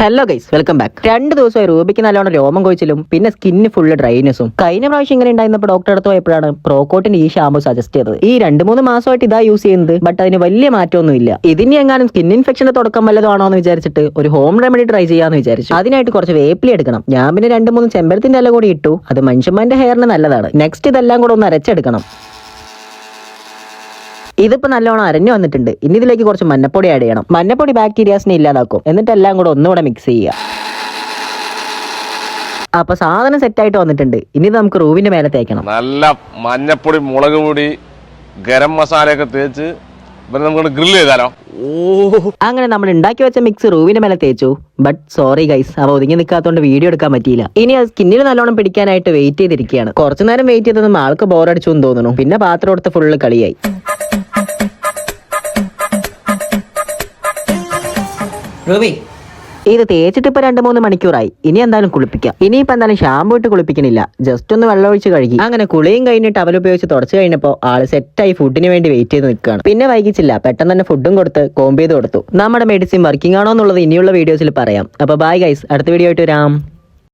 Hello guys, welcome back. 2 ദിവസമായി റൂബിക്ക് നല്ലോണം രോമം കൊഴിച്ചിലും പിന്നെ സ്കിന്ന് ഫുള്ള് ഡ്രൈനെസ്സും. കഴിഞ്ഞ പ്രാവശ്യം ഇങ്ങനെ ഉണ്ടായിരുന്നപ്പോൾ ഡോക്ടർ അടുത്ത് പോയപ്പോഴാണ് പ്രോക്കോട്ടിന്റെ ഈ ഷാമ്പു സജസ്റ്റ് ചെയ്തത്. ഈ 2-3 മാസമായിട്ട് ഇതാ യൂസ് ചെയ്യുന്നത്, ബട്ട് അതിന് വലിയ മാറ്റമൊന്നും ഇല്ല. ഇതിന് എങ്ങാനും സ്കിൻ ഇൻഫെക്ഷന്റെ തുടക്കം വല്ലതും ആണോ എന്ന് വിചാരിച്ചിട്ട് ഒരു ഹോം റെമഡി ട്രൈ ചെയ്യാന്ന് വിചാരിച്ചു. അതിനായിട്ട് കുറച്ച് വേപ്പിലി എടുക്കണം. ഞാൻ പിന്നെ 2-3 ചെമ്പരത്തിന്റെ ഇല കൂടി ഇട്ടു. അത് മനുഷ്യന്മാരുടെ ഹെയറിന് നല്ലതാണ്. നെക്സ്റ്റ് ഇതെല്ലാം കൂടെ ഒന്ന് അരച്ചെടുക്കണം. ഇതിപ്പോ നല്ലോണം അരഞ്ഞു വന്നിട്ടുണ്ട്. ഇനി ഇതിലേക്ക് കുറച്ച് മഞ്ഞപ്പൊടി ആഡ് ചെയ്യണം. മഞ്ഞപ്പൊടി ബാക്ടീരിയാസിനെ ഇല്ലാതാക്കും. എന്നിട്ട് എല്ലാം കൂടെ ഒന്നുകൂടെ മിക്സ് ചെയ്യുക. അപ്പൊ സാധനം സെറ്റ് ആയിട്ട് വന്നിട്ടുണ്ട്. ഇനി നമുക്ക് റൂവിന്റെ മേലെ തേക്കണം. നല്ല മഞ്ഞപ്പൊടി, മുളക് പൊടി, ഗരം മസാലയൊക്കെ തേച്ച് നമുക്ക് ഗ്രിൽ ചെയ്താലോ. അങ്ങനെ നമ്മൾ ഉണ്ടാക്കി വെച്ച മിക്സ് റൂവിന്റെ മേലെ തേച്ചു. ബട്ട് സോറി ഗൈസ്, അവ ഒതുങ്ങി നിൽക്കാത്തോണ്ട് വീഡിയോ എടുക്കാൻ പറ്റിയില്ല. ഇനി അത് സ്കിന്നിൽ നല്ലോണം പിടിക്കാനായിട്ട് വെയിറ്റ് ചെയ്തിരിക്കുകയാണ്. കുറച്ചു നേരം വെയിറ്റ് ചെയ്തതും ആൾക്ക് ബോറടിച്ചു എന്ന് തോന്നുന്നു. പിന്നെ പാത്രം എടുത്ത് ഫുള്ള് കളിയായി. റൂബി, ഇത് തേച്ചിട്ട് ഇപ്പൊ 2-3 മണിക്കൂറായി. ഇനി എന്തായാലും കുളിപ്പിക്കാം. ഇനിയിപ്പോ എന്തായാലും ഷാമ്പു ഇട്ട് കുളിപ്പിക്കണില്ല, ജസ്റ്റ് ഒന്ന് വെള്ളം ഒഴിച്ച് കഴുകി. അങ്ങനെ കുളിയും കഴിഞ്ഞിട്ട് ടവൽ ഉപയോഗിച്ച് തുടച്ചു കഴിഞ്ഞപ്പോ ആള് സെറ്റായി ഫുഡിന് വേണ്ടി വെയിറ്റ് ചെയ്ത് നിൽക്കുകയാണ്. പിന്നെ വൈകിച്ചില്ല, പെട്ടെന്ന് തന്നെ ഫുഡും കൊടുത്ത് കോംബ് ചെയ്ത് കൊടുത്തു. നമ്മുടെ മെഡിസിൻ വർക്കിംഗ് ആണോ എന്നുള്ളത് ഇനിയുള്ള വീഡിയോസിൽ പറയാം. അപ്പൊ ബൈ ഗൈസ്, അടുത്ത വീഡിയോ ആയിട്ട് വരാം.